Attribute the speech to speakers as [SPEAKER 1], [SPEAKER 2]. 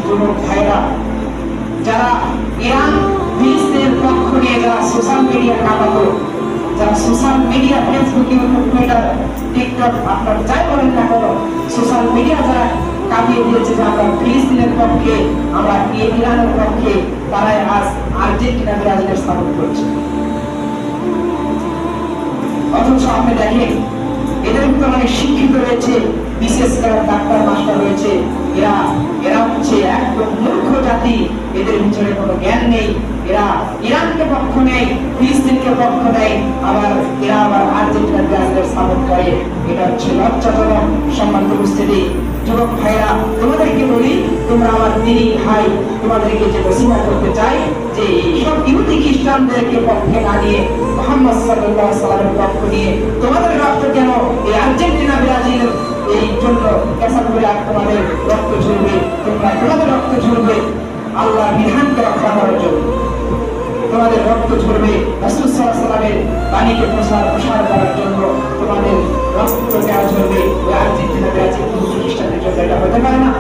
[SPEAKER 1] যুবক ভাইরা, যারা ইরান ফিলিস্তিনের পক্ষ নিয়ে যারা সোশ্যাল মিডিয়া কাঁপাতো, যারা social media Facebook, YouTube, Twitter, TikTok, আপনার যাই বলেন না কেন, সোশ্যাল মিডিয়া যারা কাঁপিয়ে দিয়েছে যে আমরা ফিলিস্তিনের পক্ষে, আমরা ইরানের পক্ষে, তারাই আজ আর্জেন্টিনা ব্রাজিলের সাপোর্ট করছে। অথচ আপনি দেখেন এদের ভিতরে অনেক শিক্ষিত রয়েছে, বিশেষ করে ডাক্তার মাস্টার রয়েছে, এরা হচ্ছে একদম মূর্খ জাতি, এদের ভিতরে কোনো জ্ঞান নেই। এরা ইরানকে পক্ষ নেয়, ফিলিস্তিনকে পক্ষ নেয়, আবার এরা আবার আর্জেন্টিনা ব্রাজিলের সাপোর্ট করে। এটা হচ্ছে লজ্জাজনক। সম্মানিত উপস্থিতি, যুবক ভাইরা, তোমাদেরকে বলি, তোমরা আমার দিনী ভাই, তোমাদেরকে যে নসিহত করতে চাই যে এইসব ইহুদি খ্রিস্টানদেরকে পক্ষে না নিয়ে মুহাম্মদ সাল্লাল্লাহু আলাইহি ওয়াসাল্লামের পক্ষ নিয়ে তোমাদের রক্ত কেন এই আর্জেন্টিনা ব্রাজিলের এই জন্য কেসা করে আর তোমাদের রক্ত ঝরবে, তোমরা তোমাদের রক্ত ঝরবে আল্লাহর বিধানকে রক্ষা করার জন্য, তোমাদের রক্ত ঝরবে রাসূল সাল্লাল্লাহু আলাইহি ওয়াসাল্লামের বাণীকে প্রসার করার জন্য, তোমাদের রক্ত ঝরবে ওই আর্জেন্টিনা ব্রাজিল খ্রিস্টানদের জন্য। এটা হতে পারে না।